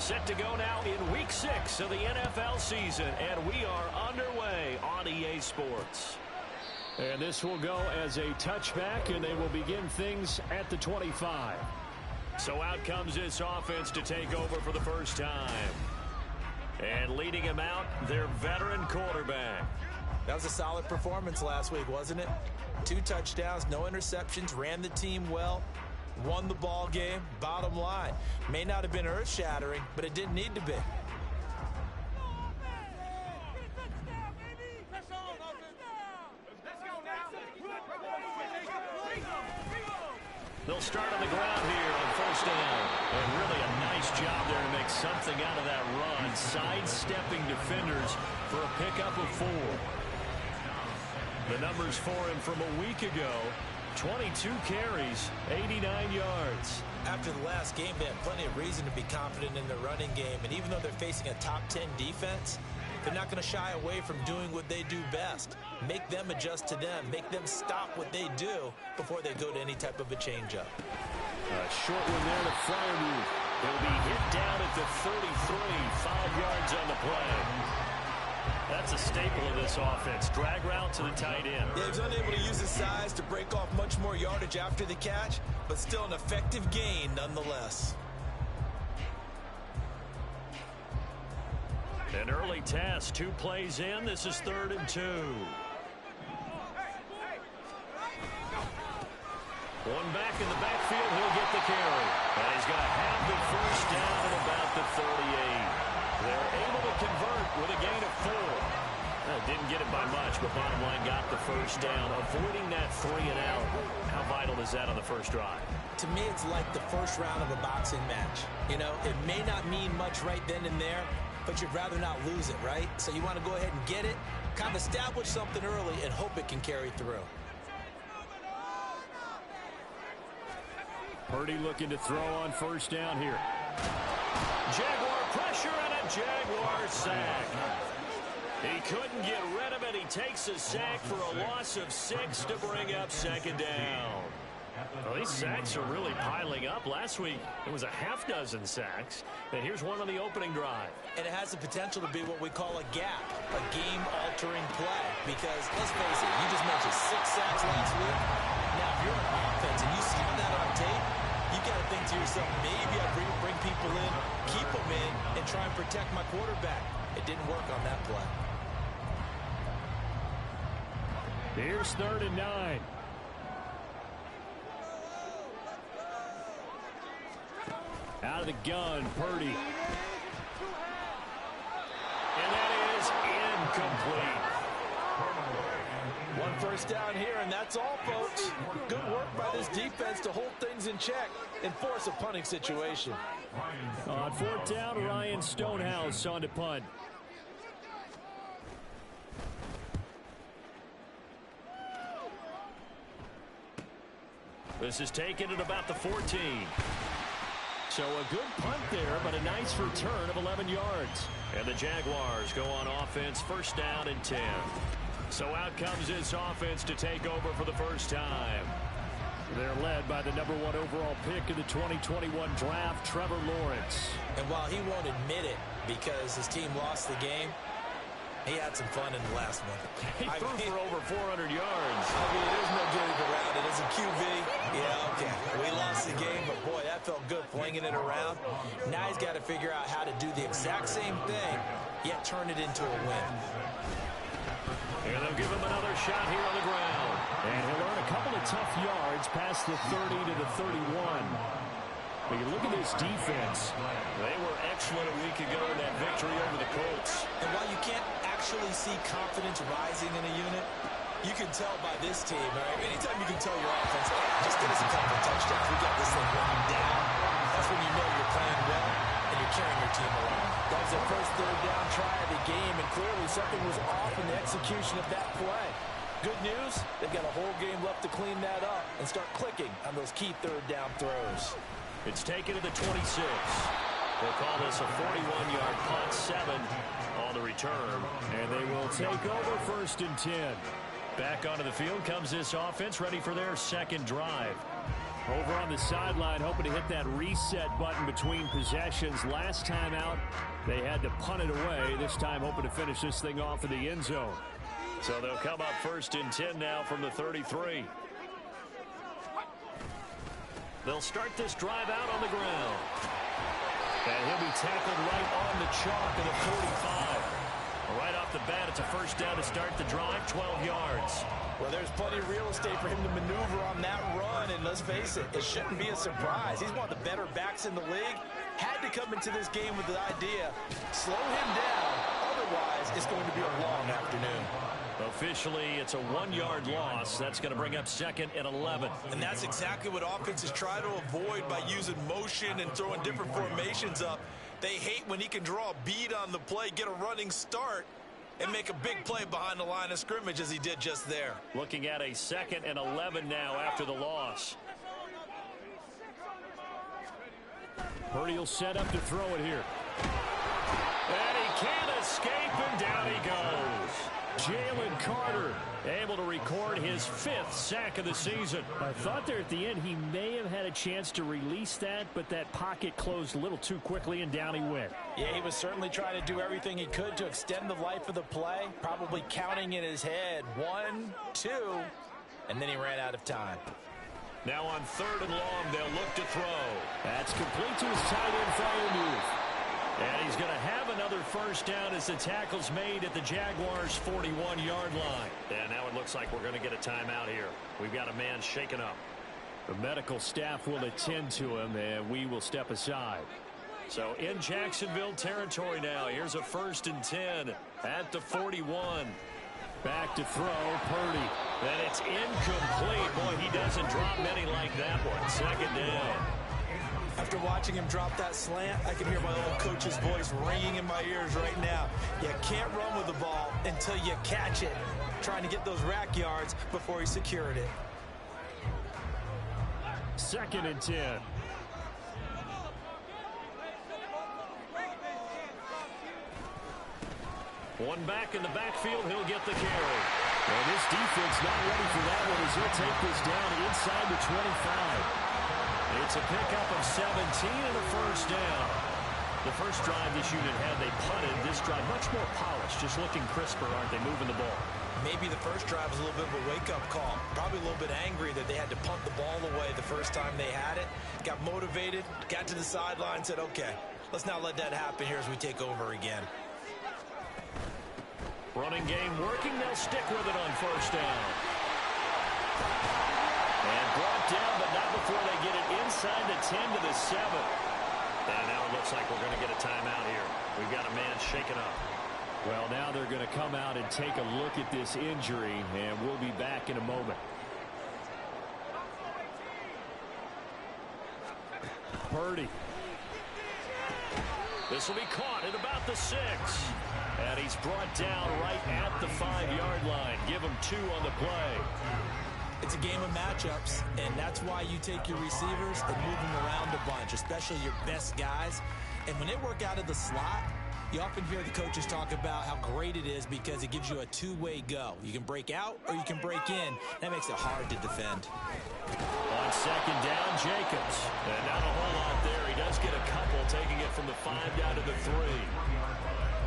Set to go now in Week 6 of the NFL season, and we are underway on EA Sports. And this will go as a touchback, and they will begin things at the 25. So out comes this offense to take over for the first time. And leading him out, their veteran quarterback. That was a solid performance last week, wasn't it? 2 touchdowns, no interceptions, ran the team well, won the ball game. Bottom line, may not have been earth-shattering, but it didn't need to be. They'll start on the ground here on first down. And really a nice job there to make something out of that run, sidestepping defenders for a pickup of 4. The numbers for him from a week ago, 22 carries, 89 yards. After the last game, they have plenty of reason to be confident in their running game. And even though they're facing a top 10 defense, they're not going to shy away from doing what they do best. Make them adjust to them. Make them stop what they do before they go to any type of a changeup. A short one there to Freiermuth. He'll be hit down at the 33, 5 yards on the play. That's a staple of this offense. Drag route to the tight end. Yeah, he's unable to use his size to break off much more yardage after the catch, but still an effective gain nonetheless. An early test, 2 plays in. This is 3rd and 2. One back in the backfield, he'll get the carry. And he's going to have the first down at about the 38. They're able to convert with a gain of 4. Didn't get it by much, but bottom line got the first down. Avoiding that 3 and out. How vital is that on the first drive? To me, it's like the first round of a boxing match. You know, it may not mean much right then and there, but you'd rather not lose it, right? So you want to go ahead and get it, kind of establish something early, and hope it can carry through. Purdy looking to throw on first down here. Jaguar pressure and a Jaguar sack. He couldn't get rid of it. He takes a sack for a loss of 6 to bring up 2nd down. Well, these sacks are really piling up. Last week, it was a half-dozen sacks. And here's one on the opening drive. And it has the potential to be what we call a gap, a game-altering play. Because, let's face it, you just mentioned 6 sacks last week. Now, if you're an offense and you saw that on tape, you got to think to yourself, maybe I bring people in, keep them in, and try and protect my quarterback. It didn't work on that play. Here's 3rd and 9. Out of the gun, Purdy. And that is incomplete. 1 first down here, and that's all, folks. Good work by this defense to hold things in check and force a punting situation. On 4th down, Ryan Stonehouse on to punt. This is taken at about the 14. So a good punt there, but a nice return of 11 yards. And the Jaguars go on offense, first down and 10. So out comes this offense to take over for the first time. They're led by the #1 overall pick in the 2021 draft, Trevor Lawrence. And while he won't admit it because his team lost the game, he had some fun in the last one. He threw for over 400 yards. I mean, there's no getting around it. As a QB, yeah, okay. We lost the game, but boy, that felt good flinging it around. Now he's got to figure out how to do the exact same thing, yet turn it into a win. And they'll give him another shot here on the ground. And he'll earn a couple of tough yards past the 30 to the 31. But you look at this defense. They were excellent a week ago in that victory over the Colts. And while you can't actually see confidence rising in a unit, you can tell by this team, all right? Anytime you can tell your offense, hey, just get us a couple of touchdowns. We got this thing locked down. That's when you know you're playing well and you're carrying your team along. That was their first 3rd down try of the game, and clearly something was off in the execution of that play. Good news, they've got a whole game left to clean that up and start clicking on those key 3rd down throws. It's taken to the 26. They'll call this a 41-yard punt, 7 on the return. And they will take over 1st and 10. Back onto the field comes this offense, ready for their second drive. Over on the sideline, hoping to hit that reset button between possessions. Last time out, they had to punt it away. This time, hoping to finish this thing off in the end zone. So they'll come up 1st and 10 now from the 33. They'll start this drive out on the ground. And he'll be tackled right on the chalk at the 45. Right off the bat, it's a first down to start the drive, 12 yards. Well, there's plenty of real estate for him to maneuver on that run, and let's face it, it shouldn't be a surprise. He's one of the better backs in the league. Had to come into this game with the idea, slow him down, otherwise it's going to be a long afternoon. Officially, it's a 1-yard loss. That's going to bring up 2nd and 11. And that's exactly what offenses try to avoid by using motion and throwing different formations up. They hate when he can draw a bead on the play, get a running start, and make a big play behind the line of scrimmage as he did just there. Looking at a 2nd and 11 now after the loss. Purdy will set up to throw it here. And he can't escape, and down he goes. Jalen Carter able to record his 5th sack of the season. I thought there at the end he may have had a chance to release that, but that pocket closed a little too quickly, and down he went. Yeah, he was certainly trying to do everything he could to extend the life of the play, probably counting in his head 1, 2, and then he ran out of time. Now on 3rd and long, they'll look to throw. That's complete to his tight end fire move. And he's going to have another first down as the tackle's made at the Jaguars' 41-yard line. And now it looks like we're going to get a timeout here. We've got a man shaken up. The medical staff will attend to him, and we will step aside. So in Jacksonville territory now. Here's a 1st and 10 at the 41. Back to throw, Purdy. And it's incomplete. Boy, he doesn't drop many like that one. 2nd down. After watching him drop that slant, I can hear my old coach's voice ringing in my ears right now. You can't run with the ball until you catch it. Trying to get those rack yards before he secured it. 2nd and 10. One back in the backfield, he'll get the carry. Well, this defense not ready for that one as he'll take this down inside the 25. It's a pickup of 17 and a first down. The first drive this unit had, they punted. This drive much more polished, just looking crisper, aren't they, moving the ball? Maybe the first drive was a little bit of a wake-up call. Probably a little bit angry that they had to punt the ball away the first time they had it. Got motivated, got to the sideline, said, okay, let's not let that happen here as we take over again. Running game working. They'll stick with it on first down. And brought down, but not before they get it inside the 10 to the 7. And now it looks like we're going to get a timeout here. We've got a man shaken up. Well, now they're going to come out and take a look at this injury, and we'll be back in a moment. Purdy. This will be caught at about the 6. And he's brought down right at the 5-yard line. Give him 2 on the play. It's a game of matchups, and that's why you take your receivers and move them around a bunch, especially your best guys. And when they work out of the slot, you often hear the coaches talk about how great it is because it gives you a two-way go. You can break out or you can break in. That makes it hard to defend. On 2nd down, Jacobs. And not a whole lot there. He does get a couple, taking it from the 5 down to the 3.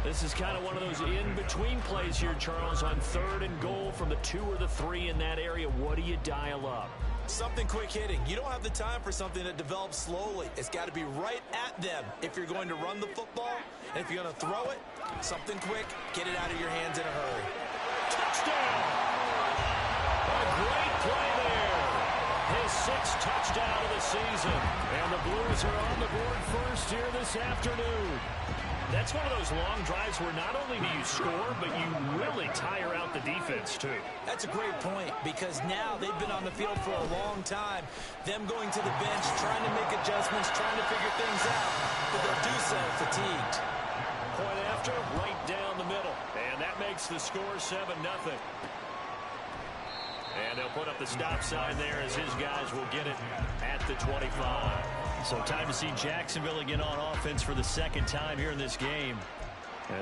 This is kind of one of those in-between plays here, Charles, on 3rd and goal from the 2 or the 3 in that area. What do you dial up? Something quick hitting. You don't have the time for something that develops slowly. It's got to be right at them if you're going to run the football. And if you're going to throw it, something quick, get it out of your hands in a hurry. Touchdown! A great play there. His 6th touchdown of the season. And the Blues are on the board first here this afternoon. That's one of those long drives where not only do you score, but you really tire out the defense, too. That's a great point, because now they've been on the field for a long time. Them going to the bench, trying to make adjustments, trying to figure things out, but they'll do so fatigued. Point after, right down the middle. And that makes the score 7-0. And they'll put up the stop sign there as his guys will get it at the 25. So time to see Jacksonville again on offense for the 2nd time here in this game.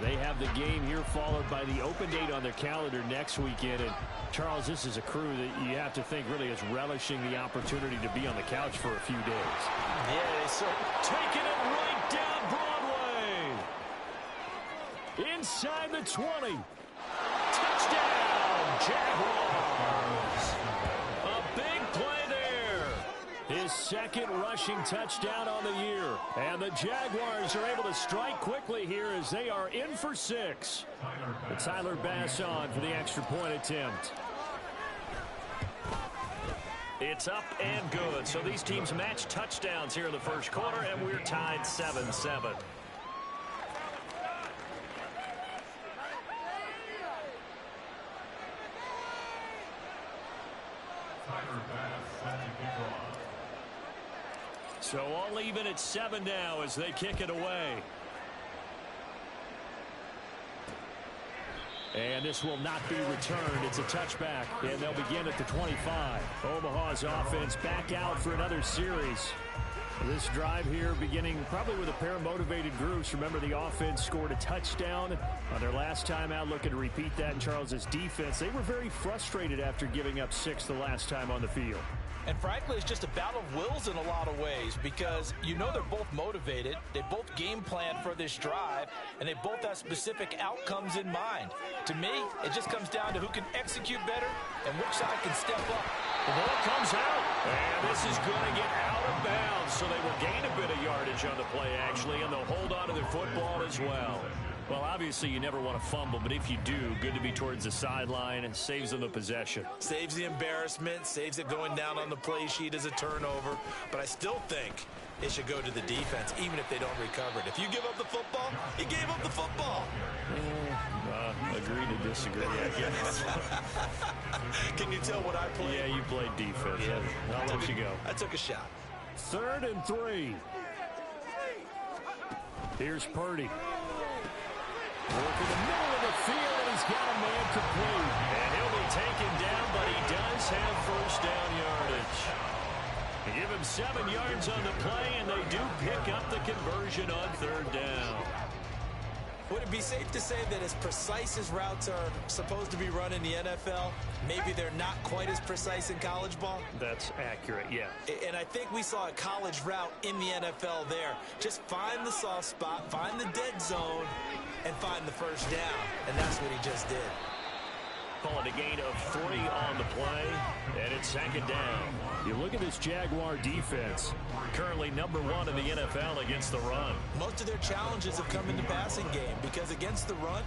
They have the game here followed by the open date on their calendar next weekend. And Charles, this is a crew that you have to think really is relishing the opportunity to be on the couch for a few days. Yeah, they certainly taking it right down Broadway. Inside the 20. Touchdown, Jaguars. A big play there. His second rushing touchdown on the year. And the Jaguars are able to strike quickly here as they are in for 6. Tyler Bass on for the extra point attempt. It's up and good. So these teams match touchdowns here in the first quarter, and we're tied 7-7. So all even at 7 now as they kick it away. And this will not be returned. It's a touchback, and they'll begin at the 25. Omaha's offense back out for another series. This drive here beginning probably with a pair of motivated groups. Remember, the offense scored a touchdown on their last time out. Looking to repeat that in Charles's defense. They were very frustrated after giving up 6 the last time on the field. And frankly, it's just a battle of wills in a lot of ways because you know they're both motivated. They both game plan for this drive, and they both have specific outcomes in mind. To me, it just comes down to who can execute better and which side can step up. The ball comes out, and this is going to get out of bounds, so they will gain a bit of yardage on the play, actually, and they'll hold on to their football as well. Well, obviously, you never want to fumble, but if you do, good to be towards the sideline. It saves them the possession. Saves the embarrassment, saves it going down on the play sheet as a turnover. But I still think it should go to the defense, even if they don't recover it. If you give up the football, you gave up the football. Agree to disagree, I guess. Can you tell what I played? Yeah, you played defense. Yeah. I'll let you go. I took a shot. 3rd and 3. Here's Purdy. Working the middle of the field, and he's got a man complete. And he'll be taken down, but he does have first down yardage. They give him 7 yards on the play, and they do pick up the conversion on 3rd down. Would it be safe to say that as precise as routes are supposed to be run in the NFL, maybe they're not quite as precise in college ball? That's accurate, yeah. And I think we saw a college route in the NFL there. Just find the soft spot, find the dead zone, and find the first down. And that's what he just did. Call it a gain of 3 on the play, and it's 2nd down. You look at this Jaguar defense. Currently number 1 in the NFL against the run. Most of their challenges have come in the passing game because against the run,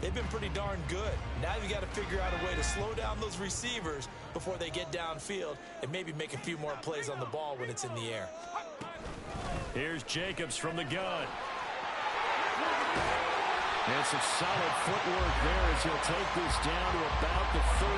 they've been pretty darn good. Now you got to figure out a way to slow down those receivers before they get downfield and maybe make a few more plays on the ball when it's in the air. Here's Jacobs from the gun. And some solid footwork there as he'll take this down to about the 38.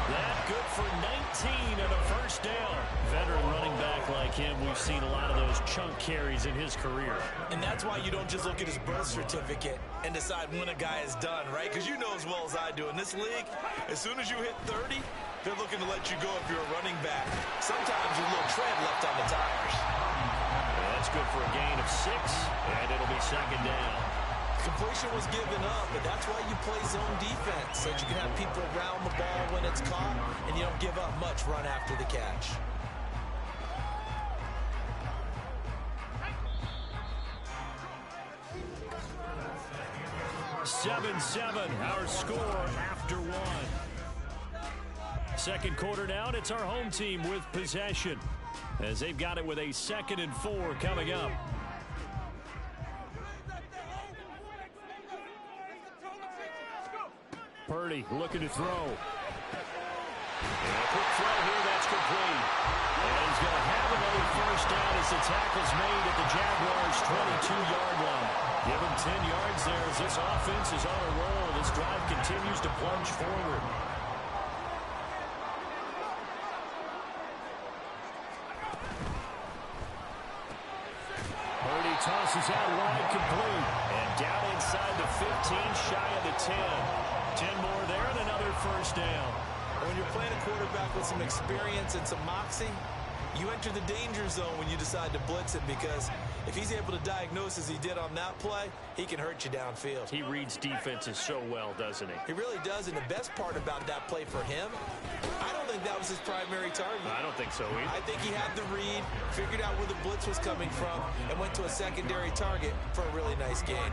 That good for 19 and a first down. Veteran running back like him, we've seen a lot of those chunk carries in his career. And that's why you don't just look at his birth certificate and decide when a guy is done, right? Because you know as well as I do, in this league, as soon as you hit 30, they're looking to let you go if you're a running back. Sometimes a little tread left on the tires. Well, that's good for a gain of 6, and it'll be 2nd down. Completion was given up, but that's why you play zone defense, so that you can have people around the ball when it's caught, and you don't give up much run after the catch. (7-7) our score after 1. Second quarter down, it's our home team with possession, as they've got it with a 2nd and 4 coming up. Purdy looking to throw. And a quick throw here, that's complete. And he's going to have another first down as the tackle's made at the Jaguars' 22-yard line. Give him 10 yards there as this offense is on a roll. This drive continues to plunge forward. Purdy tosses out wide, complete. And down inside the 15, shy of the 10. 10 more there and another first down. When you're playing a quarterback with some experience and some moxie, you enter the danger zone when you decide to blitz it because If he's able to diagnose as he did on that play, he can hurt you downfield. He reads defenses so well, doesn't he? He really does, and the best part about that play for him, I don't think that was his primary target. I don't think so either. I think he had the read, figured out where the blitz was coming from, and went to a secondary target for a really nice gain.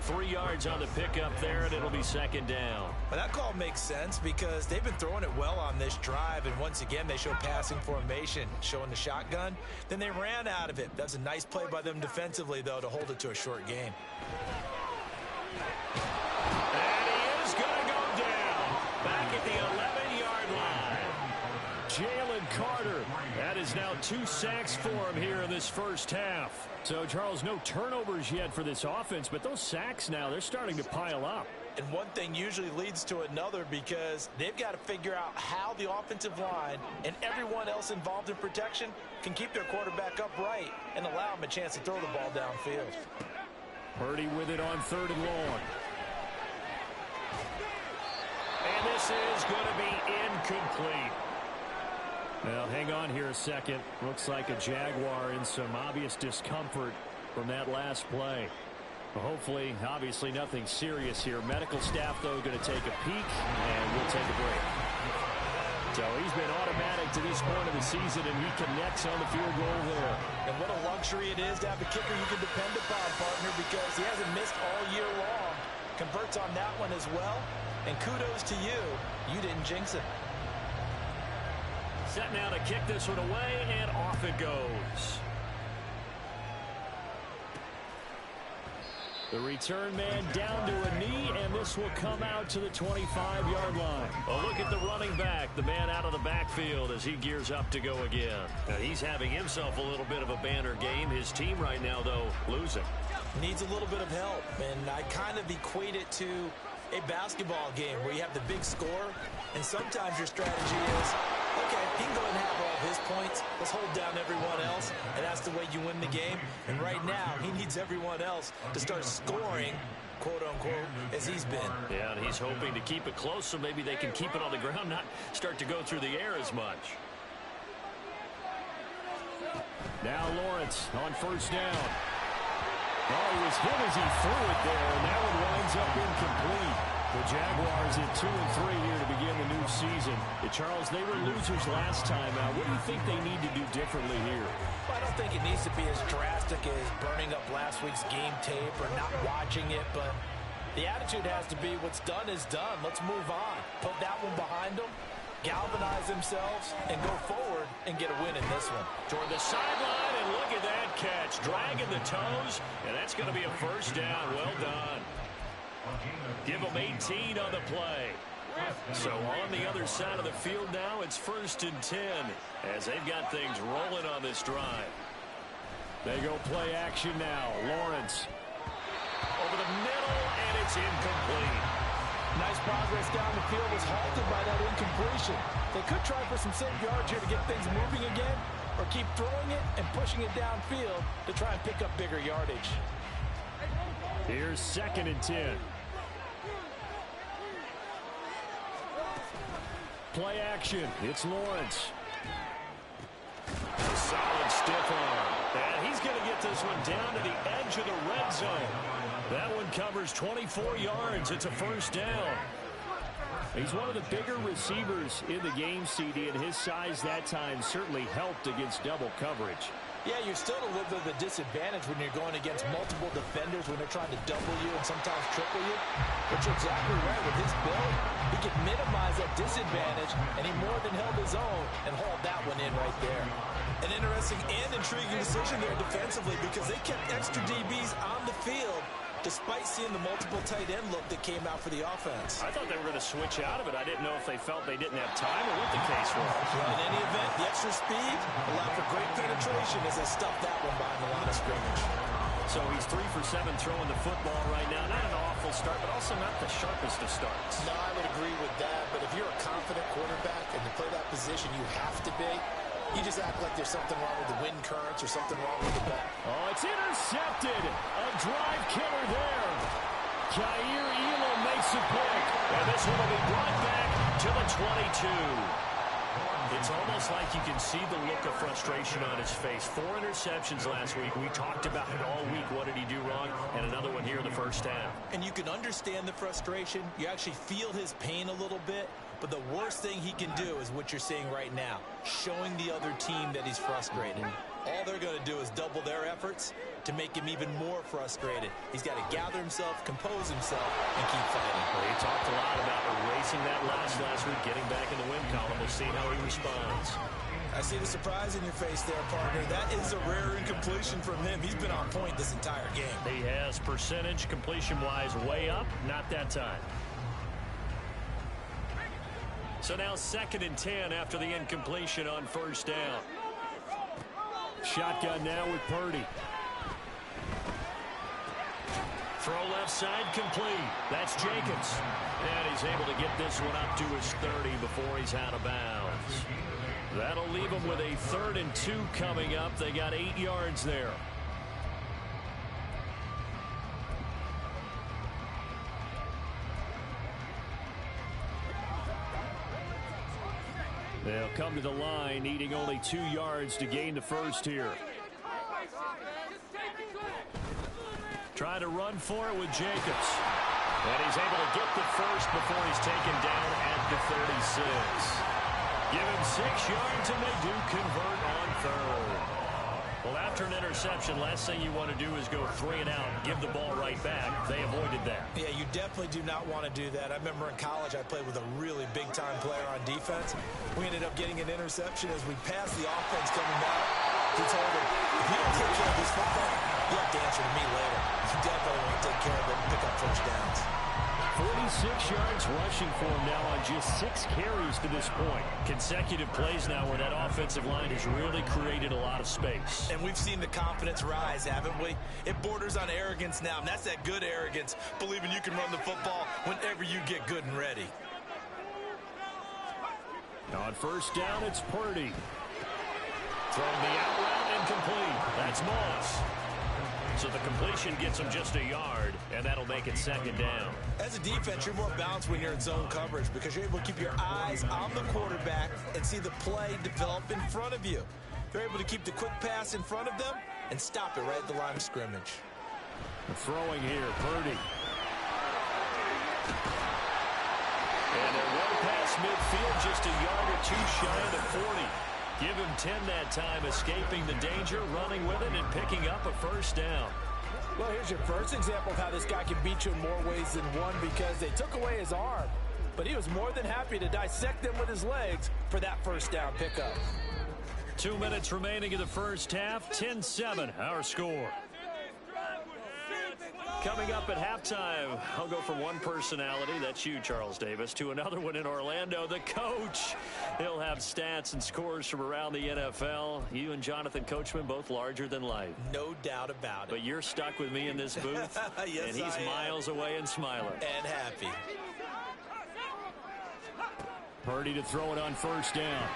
3 yards on the pickup there, and it'll be second down. But that call makes sense because they've been throwing it well on this drive, and once again, they show passing formation, showing the shotgun. Then they ran out of it. That's a nice play by them defensively, though, to hold it to a short gain. And he is going to go down back at the 11-yard line. Jalen Carter. That is now 2 sacks for him here in this first half. So, Charles, no turnovers yet for this offense, but those sacks now, they're starting to pile up. And one thing usually leads to another because they've got to figure out how the offensive line and everyone else involved in protection can keep their quarterback upright and allow him a chance to throw the ball downfield. Purdy with it on 3rd and long. And this is going to be incomplete. Now, hang on here a second. Looks like a Jaguar in some obvious discomfort from that last play. Well, hopefully, obviously, nothing serious here. Medical staff, though, going to take a peek, and we'll take a break. So he's been automatic to this point of the season, and he connects on the field goal there. And what a luxury it is to have a kicker you can depend upon, partner, because he hasn't missed all year long. Converts on that one as well. And kudos to you. You didn't jinx it. Set now to kick this one away, and off it goes. The return man down to a knee, and this will come out to the 25-yard line. A look at the running back, the man out of the backfield as he gears up to go again. Now, he's having himself a little bit of a banner game. His team right now, though, losing. Needs a little bit of help, and I kind of equate it to a basketball game where you have the big score, and sometimes your strategy is, okay, he can go and have all his points. Let's hold down everyone else, and that's the way you win the game. And right now, he needs everyone else to start scoring, quote-unquote, as he's been. Yeah, and he's hoping to keep it close so maybe they can keep it on the ground, not start to go through the air as much. Now Lawrence on 1st down. Oh, he was hit as he threw it there, and that one winds up incomplete. The Jaguars at 2-3 here to begin the new season. Charles, they were losers last time out. What do you think they need to do differently here? Well, I don't think it needs to be as drastic as burning up last week's game tape or not watching it, but the attitude has to be what's done is done. Let's move on. Put that one behind them, galvanize themselves, and go forward and get a win in this one. Toward the sideline, and look at that catch. Dragging the toes, and that's going to be a first down. Well done. Give them 18 on the play. So on the other side of the field now, it's 1st and 10 as they've got things rolling on this drive. They go play action now. Lawrence. Over the middle, and it's incomplete. Nice progress down the field was halted by that incompletion. They could try for some safe yards here to get things moving again, or keep throwing it and pushing it downfield to try and pick up bigger yardage. Here's 2nd and 10. Play action. It's Lawrence. A solid stiff arm. And he's going to get this one down to the edge of the red zone. That one covers 24 yards. It's a first down. He's one of the bigger receivers in the game, CD, and his size that time certainly helped against double coverage. Yeah, you're still a little bit of a disadvantage when you're going against multiple defenders when they're trying to double you and sometimes triple you. But you're exactly right. With his build, he could minimize that disadvantage, and he more than held his own and hauled that one in right there. An interesting and intriguing decision there defensively because they kept extra DBs on the field despite seeing the multiple tight end look that came out for the offense. I thought they were going to switch out of it. I didn't know if they felt they didn't have time or what the case was. Well, in any event, the extra speed allowed for great penetration as they stuffed that one behind the line of scrimmage. So he's 3 for 7 throwing the football right now. Not an awful start, but also not the sharpest of starts. No, I would agree with that. But if you're a confident quarterback and to play that position, you have to be. You just act like there's something wrong with the wind currents or something wrong with the bat. Oh, it's intercepted. A drive killer there. Jair Elam makes it quick. And this one will be brought back to the 22. It's almost like you can see the look of frustration on his face. 4 interceptions last week. We talked about it all week. What did he do wrong? And another one here in the first half. And you can understand the frustration. You actually feel his pain a little bit. But the worst thing he can do is what you're seeing right now, showing the other team that he's frustrated. All they're going to do is double their efforts to make him even more frustrated. He's got to gather himself, compose himself, and keep fighting. Well, he talked a lot about erasing that last week, getting back in the win column. We'll see how he responds. I see the surprise in your face there, partner. That is a rare incompletion from him. He's been on point this entire game. He has percentage completion-wise way up. Not that time. So now 2nd and 10 after the incompletion on first down. Shotgun now with Purdy. Throw left side complete. That's Jacobs. And he's able to get this one up to his 30 before he's out of bounds. That'll leave him with a 3rd and 2 coming up. They got 8 yards there. They'll come to the line, needing only 2 yards to gain the first here. Trying to run for it with Jacobs. And he's able to get the first before he's taken down at the 36. Give him 6 yards, and they do convert on 3rd. Well, after an interception, last thing you want to do is go 3 and out and give the ball right back. They avoided that. Yeah, you definitely do not want to do that. I remember in college I played with a really big-time player on defense. We ended up getting an interception as we passed the offense coming out. He told him, if you don't take care of this football, you have to answer to me later. You definitely want to take care of it and pick up first downs. 46 yards rushing for him now on just 6 carries to this point. Consecutive plays now where that offensive line has really created a lot of space. And we've seen the confidence rise, haven't we? It borders on arrogance now, and that's that good arrogance, believing you can run the football whenever you get good and ready. On first down, it's Purdy. Throwing the out route incomplete. That's Moss. So the completion gets him just a yard, and that'll make it 2nd down. As a defense, you're more balanced when you're in zone coverage because you're able to keep your eyes on the quarterback and see the play develop in front of you. They're able to keep the quick pass in front of them and stop it right at the line of scrimmage. Throwing here, Purdy. And they're one past midfield, just a yard or 2 shy of the 40. Give him 10 that time, escaping the danger, running with it, and picking up a first down. Well, here's your first example of how this guy can beat you in more ways than one because they took away his arm. But he was more than happy to dissect them with his legs for that first down pickup. 2 minutes remaining in the first half, 10-7, our score. Coming up at halftime, I'll go from one personality, that's you, Charles Davis, to another one in Orlando, the coach. He'll have stats and scores from around the NFL. You and Jonathan Coachman, both larger than life. No doubt about it. But you're stuck with me in this booth, yes, and he's miles away and smiling. And happy. Purdy to throw it on first down.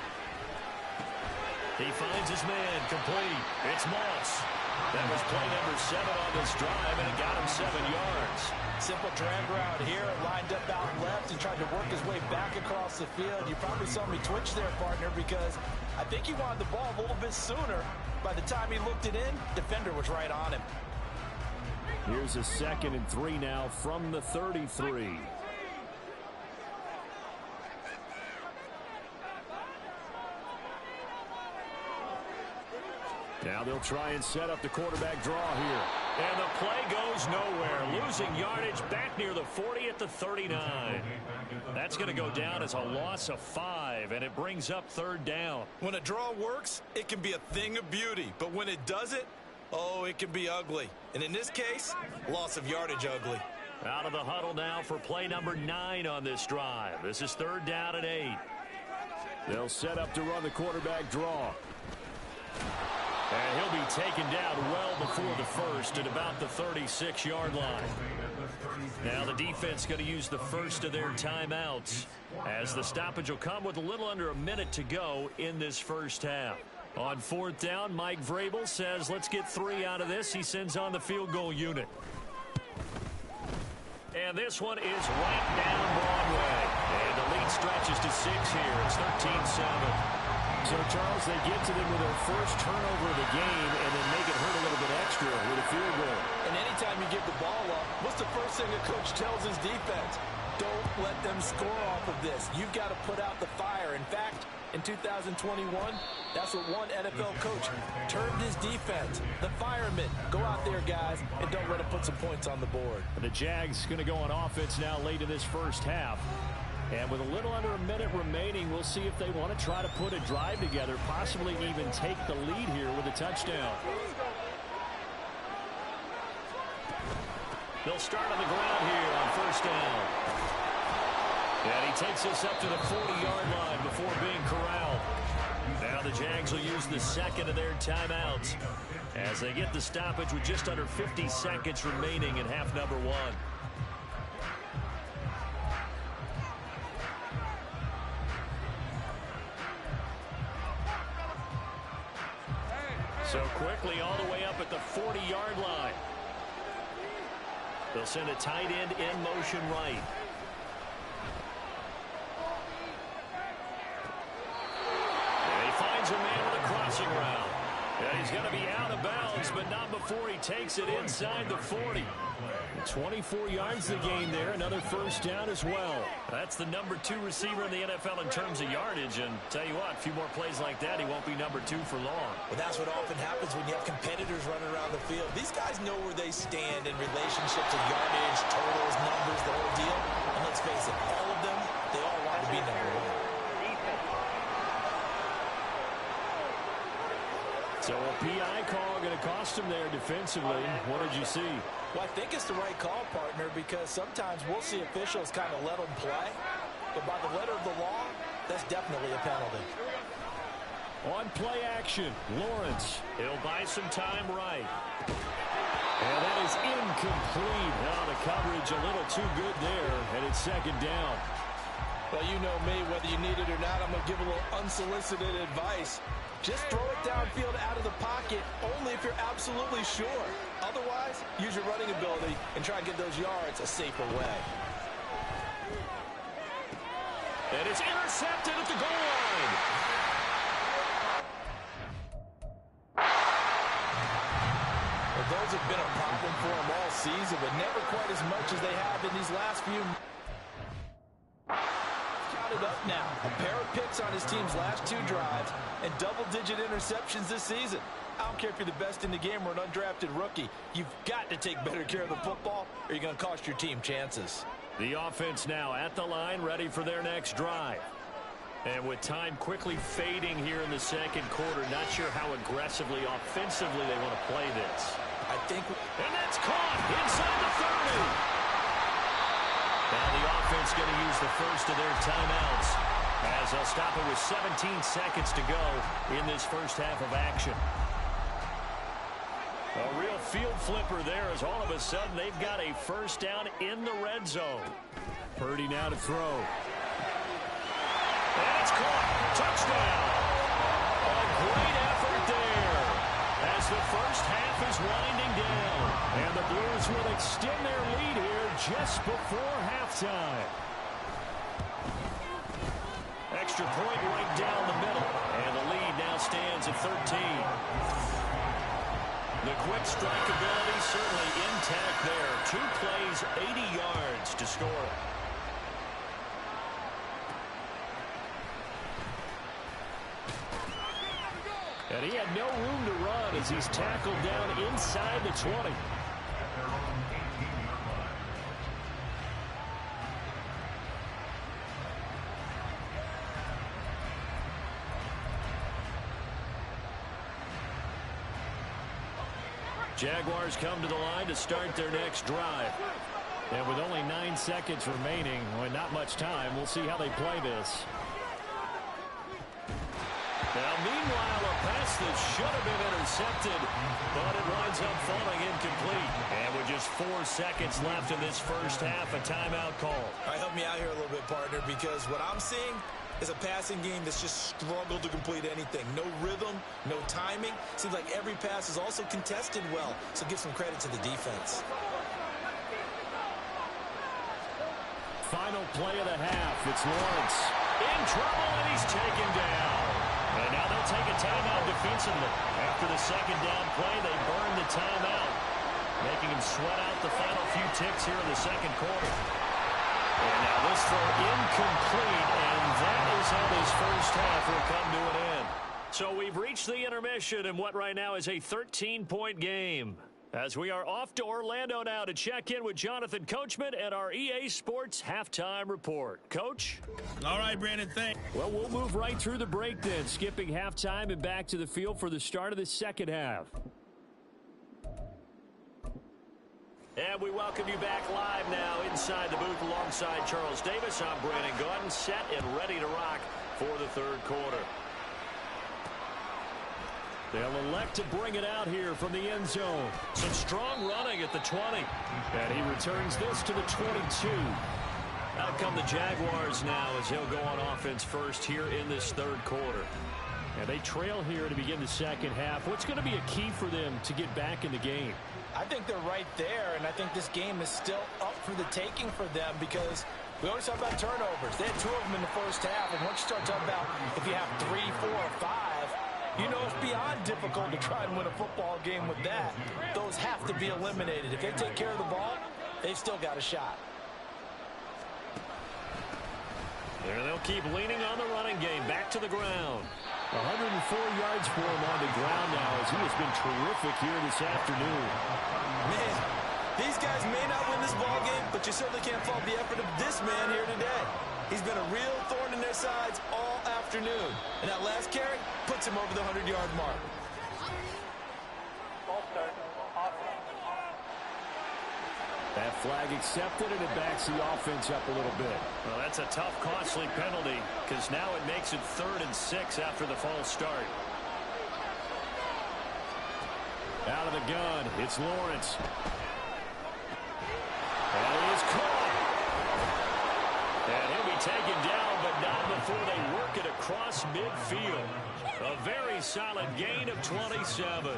He finds his man, complete. It's Moss. That was play number 7 on this drive, and it got him 7 yards. Simple drag route here, lined up out left and tried to work his way back across the field. You probably saw me twitch there, partner, because I think he wanted the ball a little bit sooner. By the time he looked it in, defender was right on him. Here's a 2nd and 3 now from the 33. Now they'll try and set up the quarterback draw here. And the play goes nowhere. Losing yardage back near the 40 at the 39. That's going to go down as a loss of 5, and it brings up 3rd down. When a draw works, it can be a thing of beauty. But when it doesn't, oh, it can be ugly. And in this case, loss of yardage ugly. Out of the huddle now for play number 9 on this drive. This is 3rd down and 8. They'll set up to run the quarterback draw. And he'll be taken down well before the first at about the 36-yard line. Now the defense going to use the first of their timeouts as the stoppage will come with a little under a minute to go in this first half. On 4th down, Mike Vrabel says, let's get 3 out of this. He sends on the field goal unit. And this one is right down Broadway. And the lead stretches to 6 here. It's 13-7. So, Charles, they get to them with their first turnover of the game and then make it hurt a little bit extra with a field goal. And anytime you give the ball up, what's the first thing a coach tells his defense? Don't let them score off of this. You've got to put out the fire. In fact, in 2021, that's what one NFL coach termed his defense. The firemen. Go out there, guys, and don't let them put some points on the board. The Jags going to go on offense now late in this first half. And with a little under a minute remaining, we'll see if they want to try to put a drive together, possibly even take the lead here with a touchdown. They'll start on the ground here on first down. And he takes us up to the 40-yard line before being corralled. Now the Jags will use the second of their timeouts as they get the stoppage with just under 50 seconds remaining in half number 1. So quickly all the way up at the 40-yard line. They'll send a tight end in motion right. And he finds a man with a crossing route. And he's going to be out of bounds, but not before he takes it inside the 40. 24 yards the gain there. Another first down as well. That's the number 2 receiver in the NFL in terms of yardage. And tell you what, a few more plays like that, he won't be number 2 for long. Well, that's what often happens when you have competitors running around the field. These guys know where they stand in relationship to yardage, totals, numbers, the whole deal. And let's face it, all of them, they all want to be number 1. So a PI call going to cost him there defensively. What did you see? Well, I think it's the right call, partner, because sometimes we'll see officials kind of let them play. But by the letter of the law, that's definitely a penalty. On play action, Lawrence. He'll buy some time right. And that is incomplete. Now the coverage a little too good there, and it's second down. Well, you know me, whether you need it or not, I'm going to give a little unsolicited advice. Just throw it downfield out of the pocket only if you're absolutely sure. Otherwise, use your running ability and try and get those yards a safer way. And it's intercepted at the goal line. Well, those have been a problem for them all season, but never quite as much as they have in these last few. Counted up now. A pair of picks on his team's last 2 drives and double-digit interceptions this season. I don't care if you're the best in the game or an undrafted rookie. You've got to take better care of the football or you're going to cost your team chances. The offense now at the line, ready for their next drive. And with time quickly fading here in the second quarter, not sure how aggressively, offensively they want to play this. And that's caught inside the 30. Now the offense going to use the first of their timeouts as they'll stop it with 17 seconds to go in this first half of action. A real field flipper there as all of a sudden they've got a first down in the red zone. Purdy now to throw. And it's caught. Touchdown. A great effort there as the first half is winding down. And the Blues will extend their lead here just before halftime. Extra point right down the middle. And the lead now stands at 13. The quick strike ability certainly intact there. 2 plays, 80 yards to score. And he had no room to run as he's tackled down inside the 20. Jaguars come to the line to start their next drive. And with only 9 seconds remaining, well, not much time, we'll see how they play this. Now, meanwhile, a pass that should have been intercepted, but it winds up falling incomplete. And with just 4 seconds left in this first half, a timeout call. All right, help me out here a little bit, partner, because what I'm seeing is a passing game that's just struggled to complete anything. No rhythm, no timing. Seems like every pass is also contested well, so give some credit to the defense. final play of the half. It's Lawrence. In trouble, and he's taken down. And now they'll take a timeout defensively. After the second down play, they burn the timeout, making him sweat out the final few ticks here in the second quarter. And now this throw incomplete, and that is how this first half will come to an end. So we've reached the intermission in what right now is a 13-point game. As we are off to Orlando now to check in with Jonathan Coachman and our EA Sports Halftime Report. Coach? All right, Brandon, thanks. Well, we'll move right through the break then, skipping halftime and back to the field for the start of the second half. And we welcome you back live now inside the booth alongside Charles Davis. I'm Brandon Gaudin, set and ready to rock for the third quarter. They'll elect to bring it out here from the end zone. Some strong running at the 20. And he returns this to the 22. Out come the Jaguars now as he'll go on offense first here in this third quarter. And they trail here to begin the second half. What's going to be a key for them to get back in the game? I think they're right there, and I think this game is still up for the taking for them because we always talk about turnovers. They had 2 of them in the first half, and once you start talking about if you have 3, 4, or 5, you know it's beyond difficult to try and win a football game with that. Those have to be eliminated. If they take care of the ball, they've still got a shot. There they'll keep leaning on the running game. Back to the ground. 104 yards for him on the ground now as he has been terrific here this afternoon. Man, these guys may not win this ball game, but you certainly can't fault the effort of this man here today. He's been a real thorn in their sides all afternoon. And that last carry puts him over the 100-yard mark. That flag accepted, and it backs the offense up a little bit. Well, that's a tough, costly penalty because now it makes it 3rd and 6 after the false start. Out of the gun, it's Lawrence. And he is caught. And he'll be taken down, but not before they work it across midfield. A very solid gain of 27.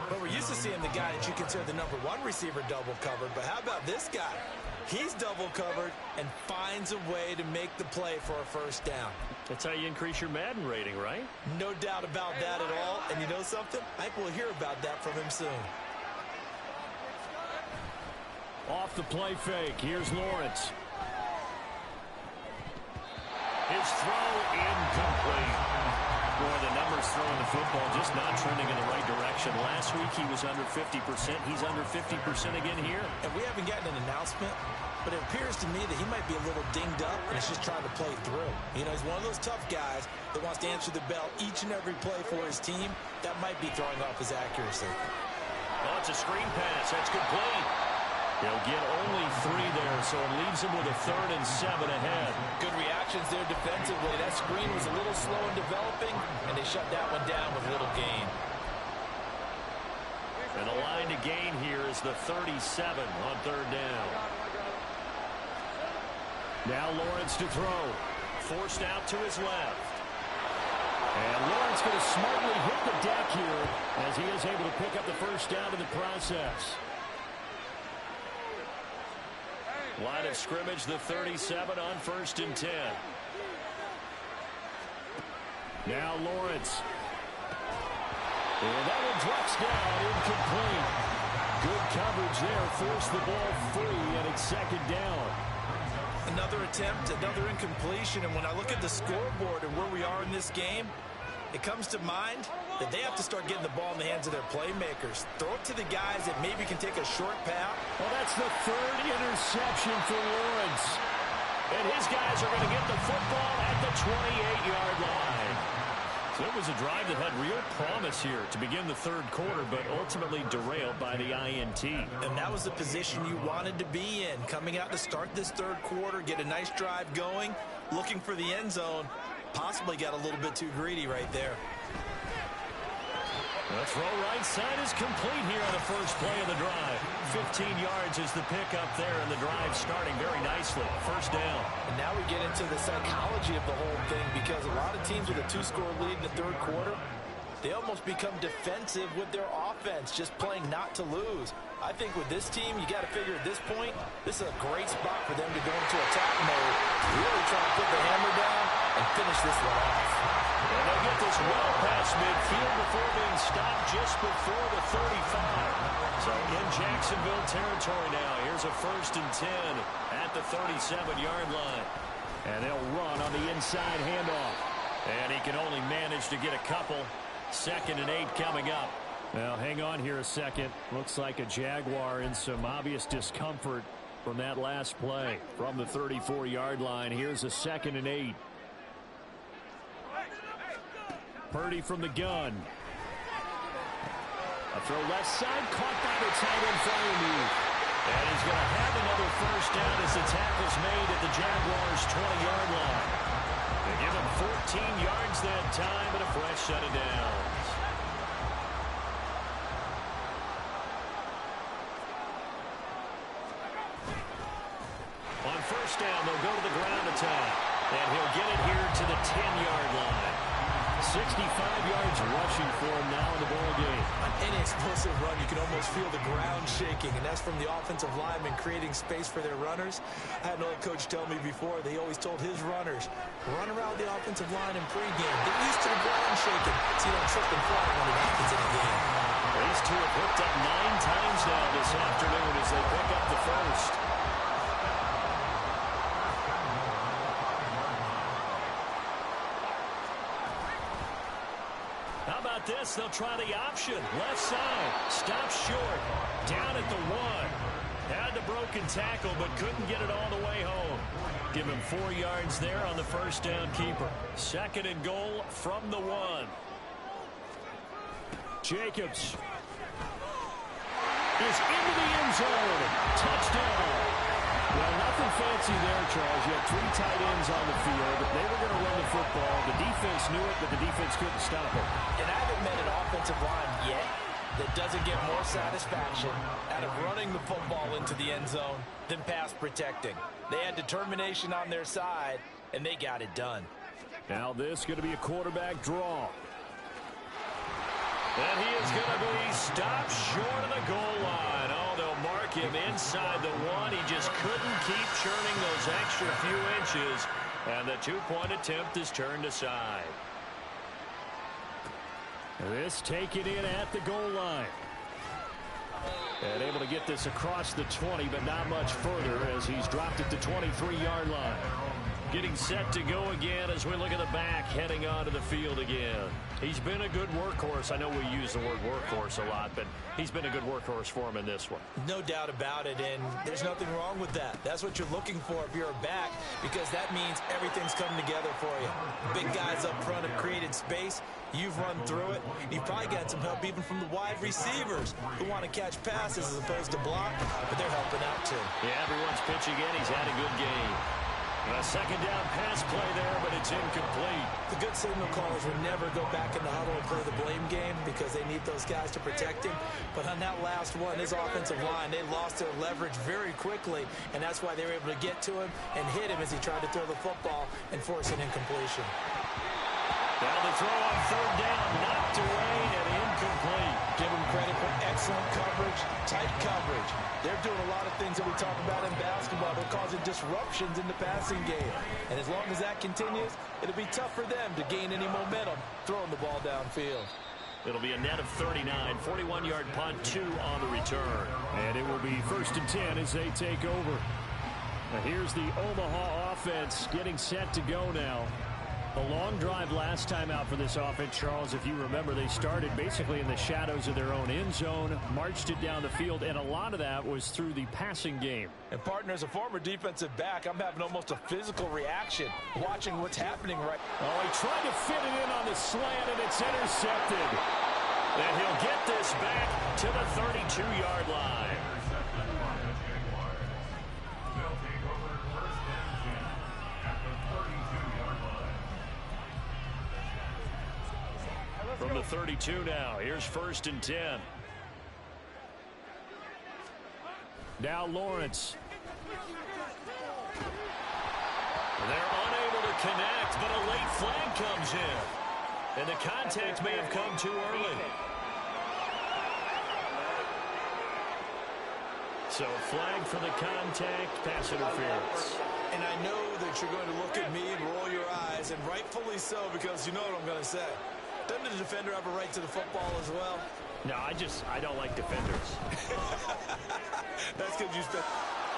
But we're used to seeing the guy that you consider the number 1 receiver double covered. But how about this guy? He's double covered and finds a way to make the play for a first down. That's how you increase your Madden rating, right? No doubt about that at all. And you know something? I think we'll hear about that from him soon. Off the play fake. Here's Lawrence. His throw incomplete. Boy, the numbers throwing the football just not trending in the right direction. Last week he was under 50%. He's under 50% again here. And we haven't gotten an announcement, but it appears to me that he might be a little dinged up and is just trying to play through. You know, he's one of those tough guys that wants to answer the bell each and every play for his team. That might be throwing off his accuracy. Oh, it's a screen pass. That's complete. He'll get only 3 there, so it leaves him with a 3rd and 7 ahead. Good reactions there defensively. That screen was a little slow in developing, and they shut that one down with little gain. And the line to gain here is the 37 on 3rd down. Now Lawrence to throw. Forced out to his left. And Lawrence going to smartly hit the deck here as he is able to pick up the first down in the process. Line of scrimmage, the 37 on 1st and 10. Now Lawrence. And that one drops down, incomplete. Good coverage there, forced the ball free, and it's 2nd down. Another attempt, another incompletion, and when I look at the scoreboard and where we are in this game, it comes to mind that they have to start getting the ball in the hands of their playmakers. Throw it to the guys that maybe can take a short pass. Well, that's the 3rd interception for Lawrence. And his guys are going to get the football at the 28-yard line. So it was a drive that had real promise here to begin the 3rd quarter, but ultimately derailed by the INT. And that was the position you wanted to be in. Coming out to start this 3rd quarter, get a nice drive going, looking for the end zone. Possibly got a little bit too greedy right there. The throw right side is complete here on the first play of the drive. 15 yards is the pickup there, and the drive starting very nicely. First down. And now we get into the psychology of the whole thing because a lot of teams with a 2-score lead in the 3rd quarter, they almost become defensive with their offense, just playing not to lose. I think with this team, you got to figure at this point, this is a great spot for them to go into attack mode, really try to put the hammer down and finish this one off. And they'll get this well past midfield before being stopped just before the 35. So in Jacksonville territory now, here's a 1st and 10 at the 37-yard line. And they'll run on the inside handoff. And he can only manage to get a couple. 2nd and 8 coming up. Now, hang on here a second. Looks like a Jaguar in some obvious discomfort from that last play. From the 34-yard line, here's a 2nd and 8. Purdy from the gun. A throw left side, caught by the tight end Freiermuth. And he's going to have another 1st down as the tackle's made at the Jaguars' 20-yard line. They give him 14 yards that time and a fresh set of downs. On 1st down, they'll go to the ground attack. And he'll get it here to the 10-yard line. 65 yards rushing for him now in the ball game. On any explosive run, you can almost feel the ground shaking, and that's from the offensive linemen creating space for their runners. I had an old coach tell me before, they always told his runners, run around the offensive line in pregame. Get used to the ground shaking so you don't trip and fall when it happens in a game. These two have hooked up 9 times now this afternoon as they pick up the 1st. How about this? They'll try the option. Left side. Stops short. Down at the 1. Had the broken tackle, but couldn't get it all the way home. Give him 4 yards there on the 1st down keeper. 2nd and goal from the 1. Jacobs is into the end zone. Touchdown. Well, nothing fancy there, Charles. You had 3 tight ends on the field. They were going to run the football. The defense knew it, but the defense couldn't stop it. And I haven't met an offensive line yet that doesn't get more satisfaction out of running the football into the end zone than pass protecting. They had determination on their side, and they got it done. Now this is going to be a quarterback draw. And he is going to be stopped short of the goal line. Oh, they'll mark him inside the 1. He just couldn't keep churning those extra few inches. And the 2-point attempt is turned aside. This taken in at the goal line. And able to get this across the 20, but not much further as he's dropped it to 23-yard line. Getting set to go again as we look at the back, heading onto the field again. He's been a good workhorse. I know we use the word workhorse a lot, but he's been a good workhorse for him in this one. No doubt about it, and there's nothing wrong with that. That's what you're looking for if you're a back, because that means everything's coming together for you. Big guys up front have created space. You've run through it. You've probably got some help even from the wide receivers who want to catch passes as opposed to block, but they're helping out too. Yeah, everyone's pitching in. He's had a good game. A 2nd down pass play there, but it's incomplete. The good signal callers would never go back in the huddle and play the blame game because they need those guys to protect him. But on that last one, his offensive line, they lost their leverage very quickly, and that's why they were able to get to him and hit him as he tried to throw the football and force an incompletion. Now the throw on 3rd down, knocked away and incomplete. Give them credit for excellent coverage, tight coverage. They're doing a lot of things that we talk about in basketball. They're causing disruptions in the passing game. And as long as that continues, it'll be tough for them to gain any momentum throwing the ball downfield. It'll be a net of 39, 41-yard punt, 2 on the return. And it will be 1st and 10 as they take over. Now here's the Omaha offense getting set to go now. A long drive last time out for this offense, Charles. If you remember, they started basically in the shadows of their own end zone, marched it down the field, and a lot of that was through the passing game. And, partner, as a former defensive back, I'm having almost a physical reaction watching what's happening right now. Oh, he tried to fit it in on the slant, and it's intercepted. And he'll get this back to the 32-yard line. From the 32 now, here's 1st and 10. Now Lawrence. They're unable to connect, but a late flag comes in. And the contact may have come too early. So flag for the contact, pass interference. And I know that you're going to look at me and roll your eyes, and rightfully so, because you know what I'm going to say. Doesn't the defender have a right to the football as well? No, I don't like defenders. That's because you spent...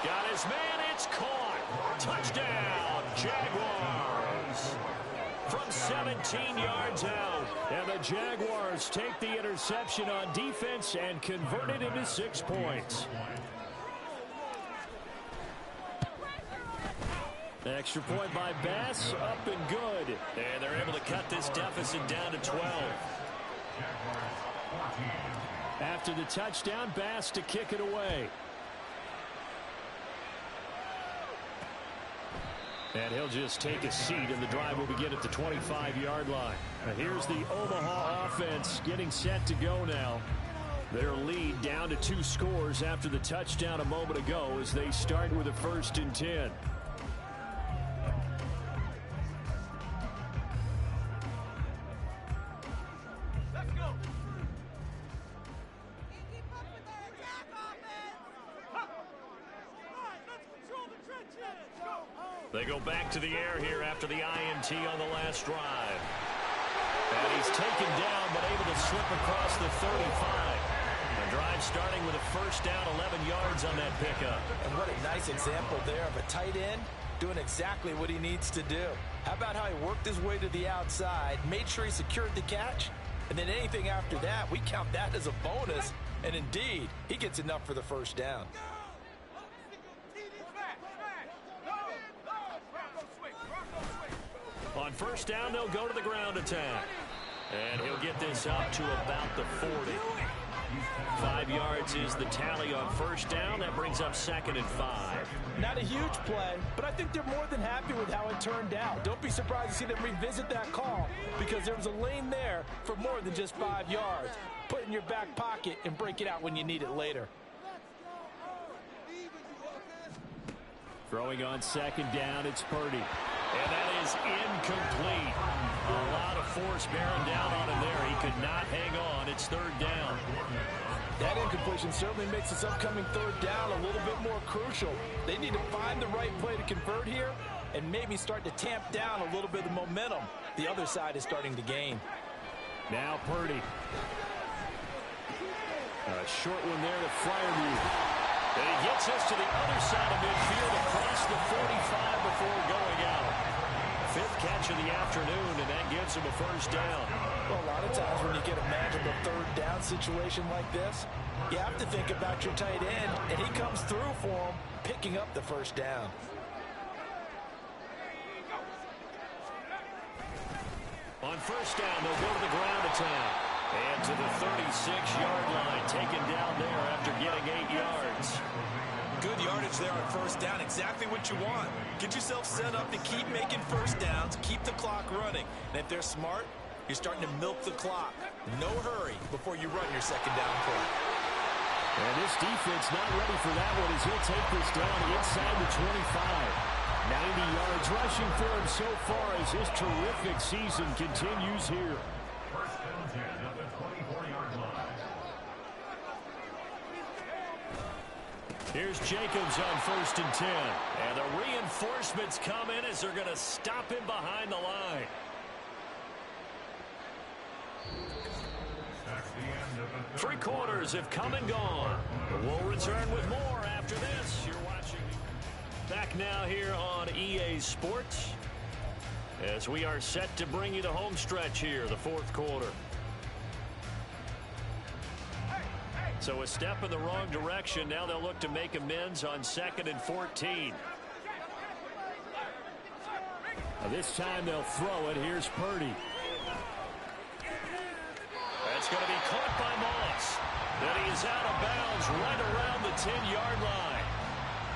Got his man, it's caught. Touchdown, Jaguars. From 17 yards out. And the Jaguars take the interception on defense and convert it into 6 points. Extra point by Bass, up and good. And they're able to cut this deficit down to 12. After the touchdown, Bass to kick it away. And he'll just take a seat, and the drive will begin at the 25-yard line. Now here's the Omaha offense getting set to go now. Their lead down to 2 scores after the touchdown a moment ago as they start with a 1st and 10. They go back to the air here after the INT on the last drive. And he's taken down but able to slip across the 35. The drive starting with a 1st down, 11 yards on that pickup. And what a nice example there of a tight end doing exactly what he needs to do. How about how he worked his way to the outside, made sure he secured the catch, and then anything after that, we count that as a bonus. And indeed, he gets enough for the 1st down. On 1st down, they'll go to the ground attack. And he'll get this up to about the 40. 5 yards is the tally on 1st down. That brings up 2nd and 5. Not a huge play, but I think they're more than happy with how it turned out. Don't be surprised to see them revisit that call because there was a lane there for more than just 5 yards. Put it in your back pocket and break it out when you need it later. Throwing on 2nd down, it's Purdy. And that is incomplete. A lot of force bearing down on him there. He could not hang on. It's 3rd down. That incompletion certainly makes this upcoming 3rd down a little bit more crucial. They need to find the right play to convert here and maybe start to tamp down a little bit of the momentum the other side is starting to gain. Now Purdy. A short one there to Fryermuth. And he gets us to the other side of midfield across the 45 before going out. 5th catch of the afternoon, and that gives him a 1st down. Well, a lot of times when you get a magical 3rd down situation like this, you have to think about your tight end, and he comes through for him, picking up the 1st down. On 1st down, they'll go to the ground attack. And to the 36-yard line, taken down there after getting 8 yards. Good yardage there on 1st down, exactly what you want. Get yourself set up to keep making 1st downs, keep the clock running. And if they're smart, you're starting to milk the clock. No hurry before you run your 2nd down play. And this defense not ready for that one as he'll take this down inside the 25. 90 yards rushing for him so far as his terrific season continues here. Here's Jacobs on 1st and 10. And the reinforcements come in as they're going to stop him behind the line. Three quarters have come and gone. We'll return with more after this. You're watching back now here on EA Sports as we are set to bring you the home stretch here, the 4th quarter. So a step in the wrong direction. Now they'll look to make amends on 2nd and 14. This time they'll throw it. Here's Purdy. That's going to be caught by Moss. Then he is out of bounds right around the 10-yard line.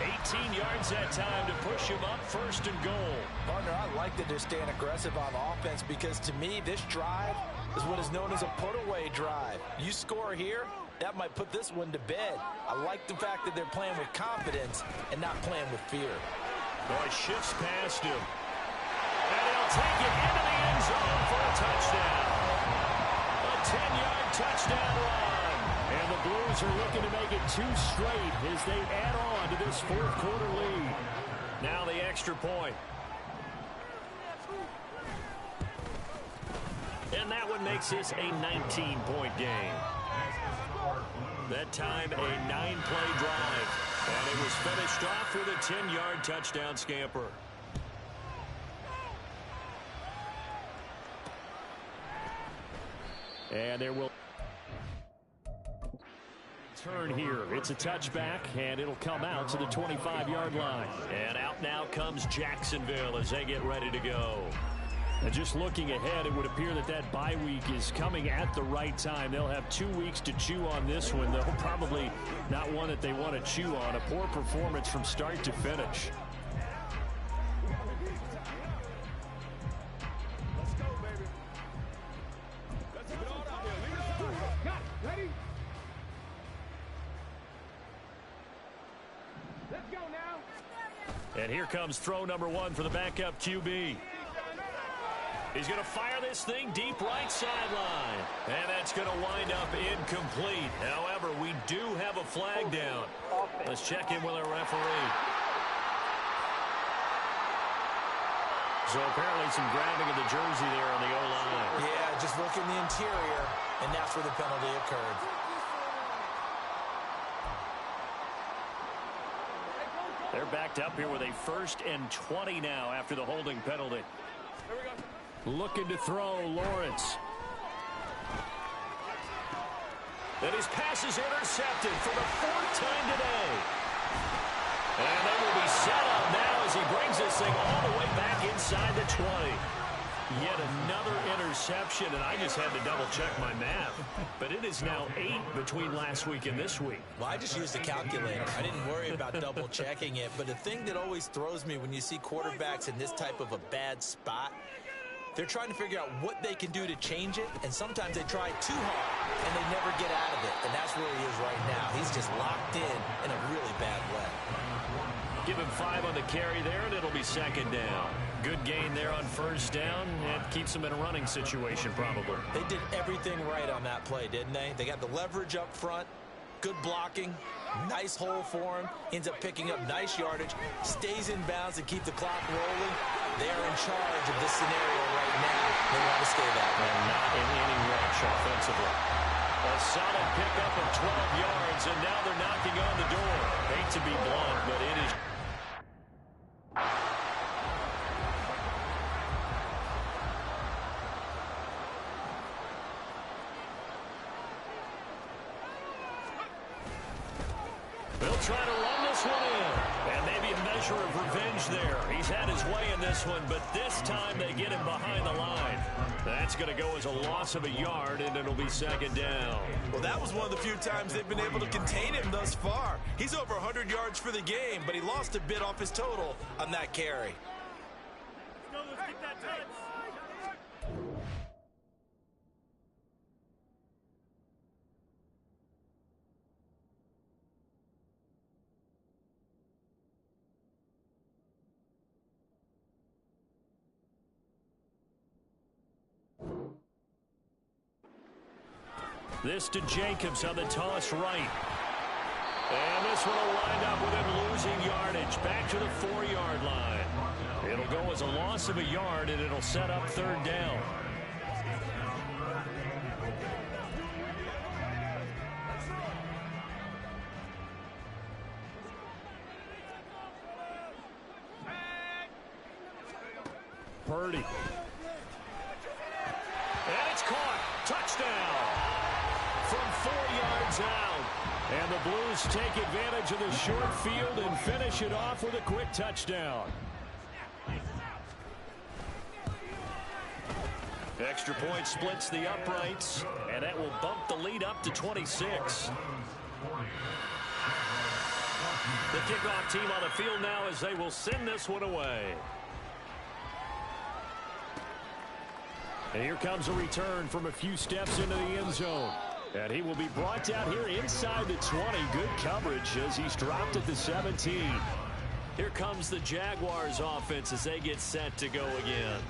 18 yards that time to push him up 1st and goal. Partner, I like that they're staying aggressive on offense because to me this drive is what is known as a put-away drive. You score here, that might put this one to bed. I like the fact that they're playing with confidence and not playing with fear. Boy, shifts past him. And he'll take it into the end zone for a touchdown. 10-yard touchdown run. And the Blues are looking to make it 2 straight as they add on to this fourth-quarter lead. Now the extra point. And that one makes this a 19-point game. That time, a 9-play drive. And it was finished off with a 10-yard touchdown scamper. And there will turn here. It's a touchback, and it'll come out to the 25-yard line. And out now comes Jacksonville as they get ready to go. And just looking ahead, it would appear that that bye week is coming at the right time. They'll have 2 weeks to chew on this one, though probably not one that they want to chew on. A poor performance from start to finish. Let's go, baby. Let's get on out there. Lead it up. Ready? Let's go now. And here comes throw number 1 for the backup QB. He's going to fire this thing deep right sideline. And that's going to wind up incomplete. However, we do have a flag down. Let's check in with our referee. So apparently some grabbing of the jersey there on the O-line. Yeah, just look in the interior, and that's where the penalty occurred. They're backed up here with a 1st and 20 now after the holding penalty. Here we go. Looking to throw, Lawrence. And his pass is intercepted for the 4th time today. And they will be set up now as he brings this thing all the way back inside the 20. Yet another interception, and I just had to double-check my math. But it is now 8 between last week and this week. Well, I just used a calculator. I didn't worry about double-checking it. But the thing that always throws me when you see quarterbacks in this type of a bad spot, they're trying to figure out what they can do to change it, and sometimes they try too hard, and they never get out of it. And that's where he is right now. He's just locked in a really bad way. Give him 5 on the carry there, and it'll be 2nd down. Good gain there on 1st down, and keeps him in a running situation probably. They did everything right on that play, didn't they? They got the leverage up front, good blocking, nice hole for him, ends up picking up nice yardage, stays in bounds and keep the clock rolling. They are in charge of this scenario right now. They want to stay that way. And not in any rush offensively. A solid pickup of 12 yards, and now they're knocking on the door. Hate to be blunt, but it is. They'll try to run this one in. And maybe a measure of revenge there. He's had his way in this one, but this time they get him behind the line. That's going to go as a loss of a yard, and it'll be 2nd down. Well, that was one of the few times they've been able to contain him thus far. He's over 100 yards for the game, but he lost a bit off his total on that carry. Let's get that touch. This to Jacobs on the toss right. And this one will wind up with him losing yardage back to the 4-yard line. It'll go as a loss of a yard, and it'll set up 3rd down. Purdy. And it's caught. Touchdown. From 4 yards out. And the Blues take advantage of the short field and finish it off with a quick touchdown. Extra point splits the uprights, and that will bump the lead up to 26. The kickoff team on the field now as they will send this one away. And here comes a return from a few steps into the end zone. And he will be brought down here inside the 20. Good coverage as he's dropped at the 17. Here comes the Jaguars offense as they get set to go again.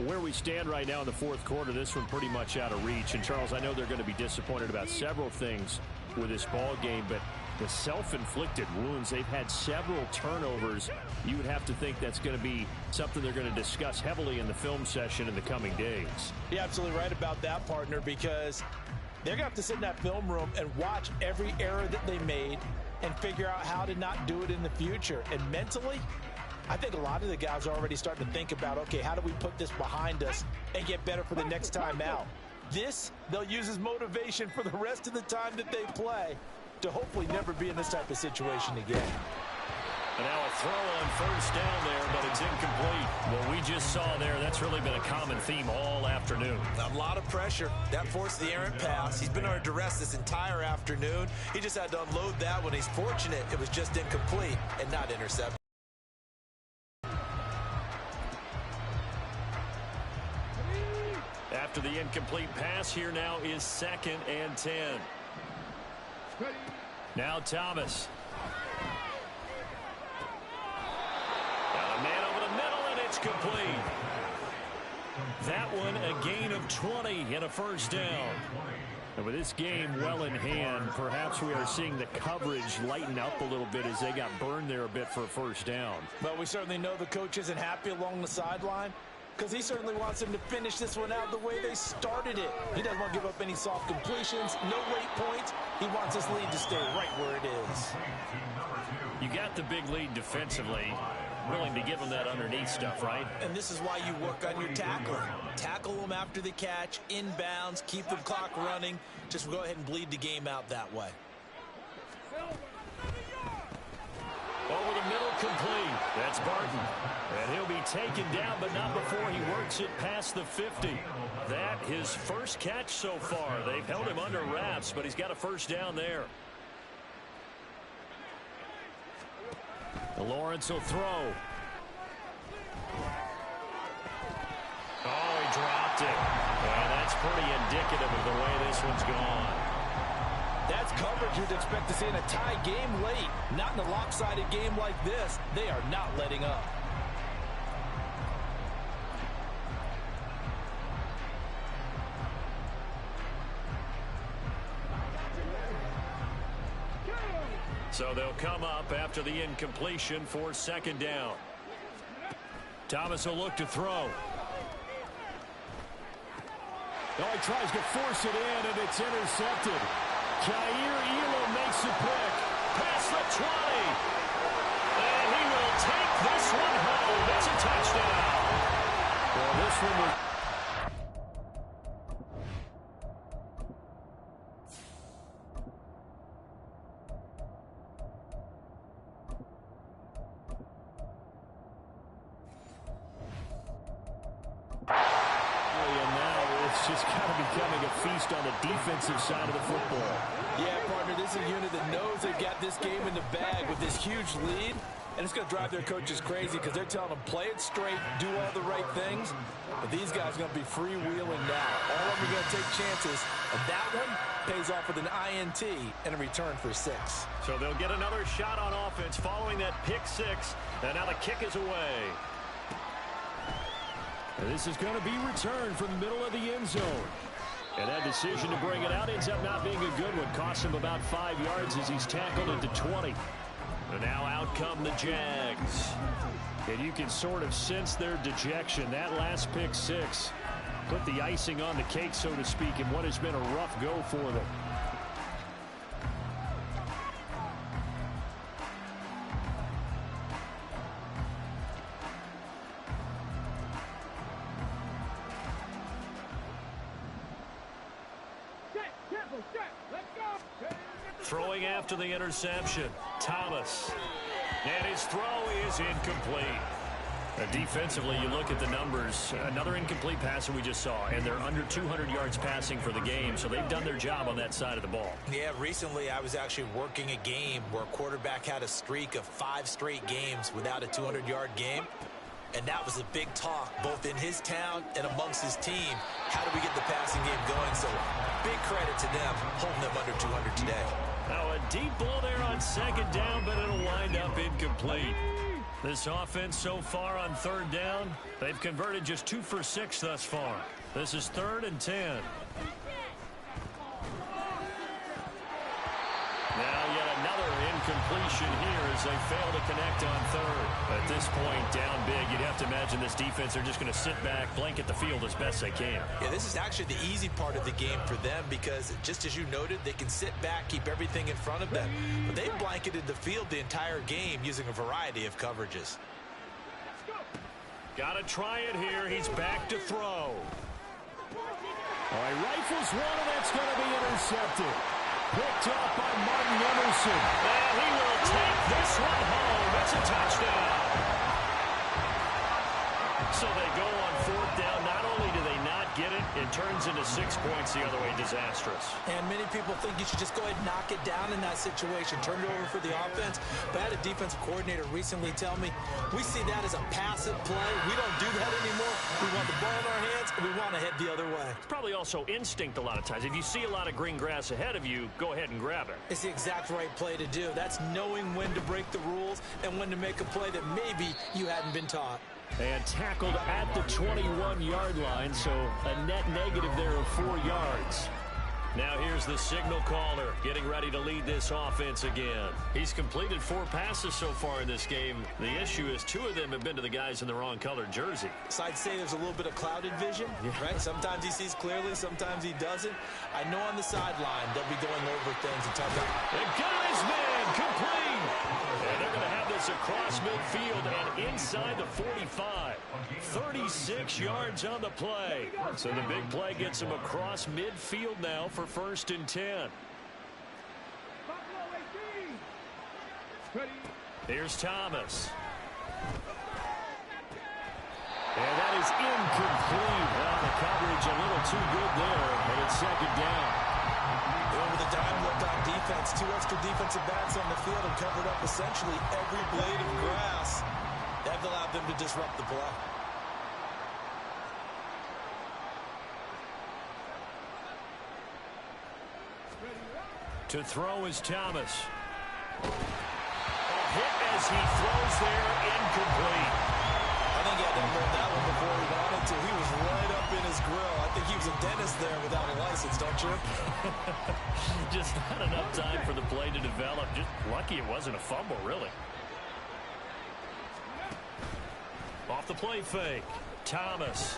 Where we stand right now in the fourth quarter, this one pretty much out of reach. And, Charles, I know they're going to be disappointed about several things with this ball game, but the self-inflicted wounds, they've had several turnovers. You would have to think that's going to be something they're going to discuss heavily in the film session in the coming days. You're absolutely right about that, partner, because they're going to have to sit in that film room and watch every error that they made and figure out how to not do it in the future. And mentally, I think a lot of the guys are already starting to think about, okay, how do we put this behind us and get better for the next time out? This, they'll use as motivation for the rest of the time that they play to hopefully never be in this type of situation again. And now a throw on first down there, but it's incomplete. What we just saw there, that's really been a common theme all afternoon. A lot of pressure. That forced the errant pass. He's been under duress this entire afternoon. He just had to unload that one. He's fortunate it was just incomplete and not intercepted. After the incomplete pass, here now is 2nd and 10. Now Thomas. Got a man over the middle, and it's complete. That one a gain of 20 and a first down. And with this game well in hand, perhaps we are seeing the coverage lighten up a little bit as they got burned there a bit for a first down. But we certainly know the coach isn't happy along the sideline, because he certainly wants them to finish this one out the way they started it. He doesn't want to give up any soft completions, no late points. He wants this lead to stay right where it is. You got the big lead defensively. Willing to give them that underneath stuff, right? And this is why you work on your tackling. Tackle them after the catch, inbounds, keep the clock running. Just go ahead and bleed the game out that way. Over the middle, complete. That's Barton. And he'll be taken down, but not before he works it past the 50. That his first catch so far. They've held him under wraps, but he's got a first down there. Lawrence will throw. Oh, he dropped it. And that's pretty indicative of the way this one's gone. That's coverage you'd expect to see in a tie game late. Not in a lopsided game like this. They are not letting up. So they'll come up after the incompletion for 2nd down. Thomas will look to throw. Oh, he tries to force it in, and it's intercepted. Jair Elam makes the pick. Past the 20. And he will take this one home. It's a touchdown. Well, this one was... just kind of becoming a feast on the defensive side of the football. Yeah, partner, this is a unit that knows they've got this game in the bag with this huge lead, and it's going to drive their coaches crazy because they're telling them play it straight, do all the right things, but these guys are going to be freewheeling now. All of them are going to take chances, and that one pays off with an INT and a return for 6. So they'll get another shot on offense following that pick 6, and now the kick is away. This is going to be returned from the middle of the end zone. And that decision to bring it out ends up not being a good one. Costs him about 5 yards as he's tackled into 20. And now out come the Jags. And you can sort of sense their dejection. That last pick 6 put the icing on the cake, so to speak, in what has been a rough go for them. Throwing after the interception, Thomas. And his throw is incomplete. Defensively, you look at the numbers. Another incomplete passer we just saw, and they're under 200 yards passing for the game, so they've done their job on that side of the ball. Yeah, recently I was actually working a game where a quarterback had a streak of 5 straight games without a 200-yard game. And that was a big talk, both in his town and amongst his team. How do we get the passing game going? So big credit to them, holding them under 200 today. Now a deep ball there on 2nd down, but it'll wind up incomplete. This offense so far on third down, they've converted just 2 for 6 thus far. This is 3rd and 10. Now yet another incompletion here as they fail to connect on third. At this point, down big, you'd have to imagine this defense are just going to sit back, blanket the field as best they can. Yeah, this is actually the easy part of the game for them because, just as you noted, they can sit back, keep everything in front of them. But they blanketed the field the entire game using a variety of coverages. Got to try it here. He's back to throw. All right, rifles one, and that's going to be intercepted. Picked up by Martin Emerson. And he will take this one home. It's a touchdown. So they go on 4th down. Not only do they not get it, it turns into 6 points the other way. Disastrous. And many people think you should just go ahead and knock it down in that situation. Turn it over for the offense. But I had a defensive coordinator recently tell me, we see that as a passive play. We don't do that anymore. We want the ball in our hands, and we want to head the other way. It's probably also instinct a lot of times. If you see a lot of green grass ahead of you, go ahead and grab it. It's the exact right play to do. That's knowing when to break the rules and when to make a play that maybe you hadn't been taught. And tackled at the 21-yard line, so a net negative there of 4 yards. Now here's the signal caller getting ready to lead this offense again. He's completed 4 passes so far in this game. The issue is 2 of them have been to the guys in the wrong colored jersey. So I'd say there's a little bit of clouded vision, right? Sometimes he sees clearly, sometimes he doesn't. I know on the sideline they'll be going over things and talking. And got his man complete. And they're going to have this across midfield and inside the 45. 36 yards on the play. So the big play gets him across midfield now for 1st and 10. Here's Thomas. And that is incomplete. Well, the coverage a little too good there, but it's 2nd down. With the dime look on defense, 2 extra defensive backs on the field and covered up essentially every blade of grass. That allowed them to disrupt the play. To throw is Thomas. A hit as he throws there, incomplete. I think he had to unload that one before he wanted to. He was right up in his grill. I think he was a dentist there without a license, don't you? Just not enough time for the play to develop. Just lucky it wasn't a fumble, really. Off the play fake. Thomas.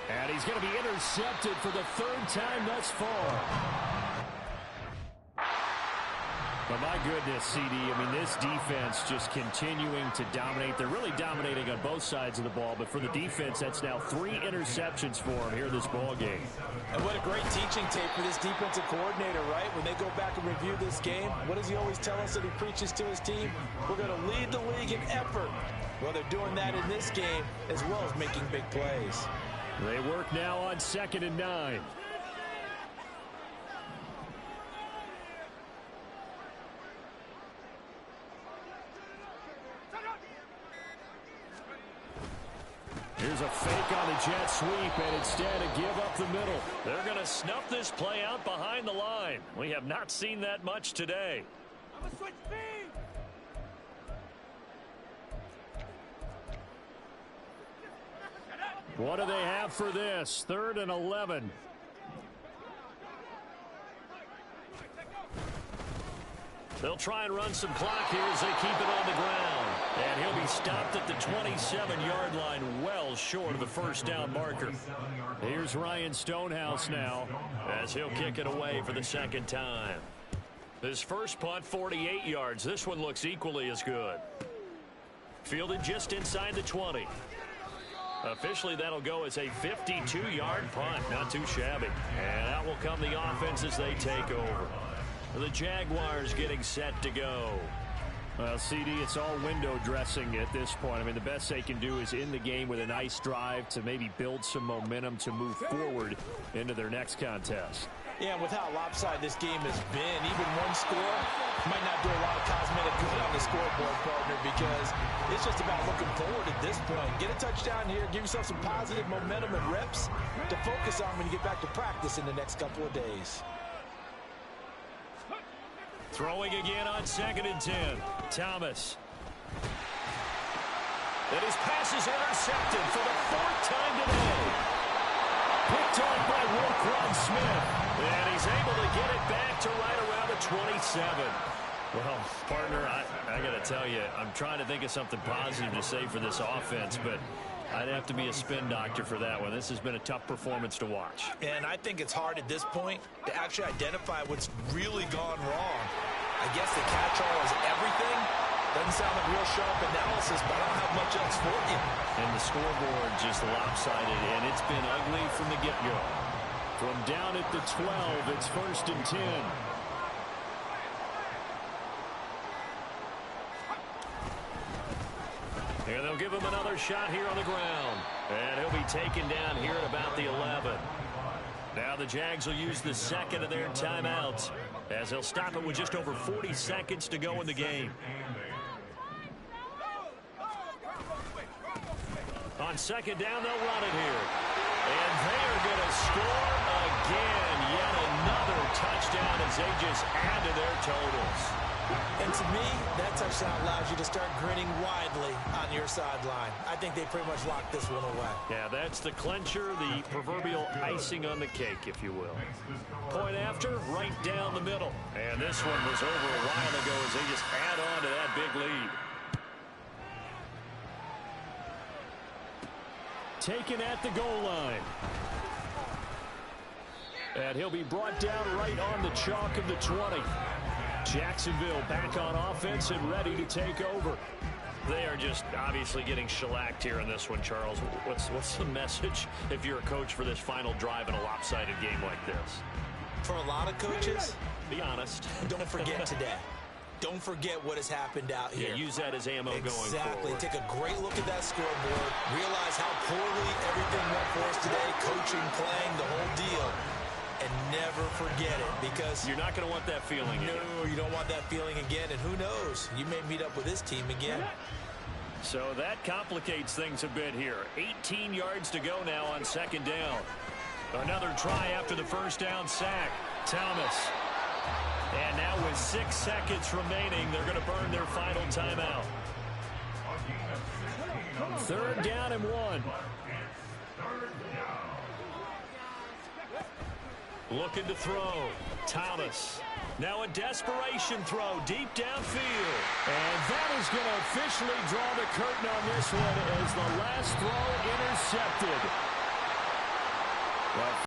And he's going to be intercepted for the 3rd time thus far. But my goodness, CD, I mean, this defense just continuing to dominate. They're really dominating on both sides of the ball, but for the defense, that's now 3 interceptions for them here in this ball game. And what a great teaching tape for this defensive coordinator, right? When they go back and review this game, what does he always tell us that he preaches to his team? We're going to lead the league in effort. Well, they're doing that in this game as well as making big plays. They work now on 2nd and 9. Here's a fake on the jet sweep, and instead a give up the middle. They're going to snuff this play out behind the line. We have not seen that much today. What do they have for this? 3rd and 11. They'll try and run some clock here as they keep it on the ground. And he'll be stopped at the 27-yard line, well short of the 1st down marker. Here's Ryan Stonehouse now as he'll kick it away for the 2nd time. His first punt, 48 yards. This one looks equally as good. Fielded just inside the 20. Officially, that'll go as a 52-yard punt. Not too shabby. And out will come the offense as they take over. The Jaguars getting set to go. Well, CD, it's all window dressing at this point. I mean, the best they can do is in the game with a nice drive to maybe build some momentum to move forward into their next contest. Yeah, with how lopsided this game has been, even one score might not do a lot of cosmetic good on the scoreboard, partner, because it's just about looking forward at this point. Get a touchdown here, give yourself some positive momentum and reps to focus on when you get back to practice in the next couple of days. Throwing again on 2nd and 10. Thomas. And his pass is intercepted for the 4th time today. Picked off by Roquan Smith. And he's able to get it back to right around the 27. Well, partner, I got to tell you, I'm trying to think of something positive to say for this offense, but I'd have to be a spin doctor for that one. This has been a tough performance to watch. And I think it's hard at this point to actually identify what's really gone wrong. I guess the catch-all is everything. Doesn't sound like real sharp analysis, but I don't have much else for you. And the scoreboard just lopsided, and it's been ugly from the get-go. From down at the 12, it's 1st and 10. And they'll give him another shot here on the ground. And he'll be taken down here at about the 11. Now the Jags will use the 2nd of their timeouts, as they'll stop it with just over 40 seconds to go in the game. On 2nd down, they'll run it here. And they are going to score again. Yet another touchdown as they just add to their totals. And to me, that touchdown allows you to start grinning widely on your sideline. I think they pretty much locked this one away. Yeah, that's the clincher, the proverbial icing on the cake, if you will. Point after, right down the middle. And this one was over a while ago as they just add on to that big lead. Taken at the goal line. And he'll be brought down right on the chalk of the 20. Jacksonville back on offense and ready to take over. They are just obviously getting shellacked here in this one, Charles. What's the message if you're a coach for this final drive in a lopsided game like this? For a lot of coaches, be honest. Don't forget today. Don't forget what has happened out here. Yeah, use that as ammo going forward. Exactly. Take a great look at that scoreboard. Realize how poorly everything went for us today. Coaching, playing, the whole deal. And never forget it, because you're not going to want that feeling again. No, you don't want that feeling again. And who knows? You may meet up with this team again. So that complicates things a bit here. 18 yards to go now on 2nd down. Another try after the 1st down sack. Thomas. And now with 6 seconds remaining, they're going to burn their final timeout. 3rd down and 1. Looking to throw. Thomas. Now a desperation throw deep downfield. And that is going to officially draw the curtain on this one as the last throw intercepted. Well,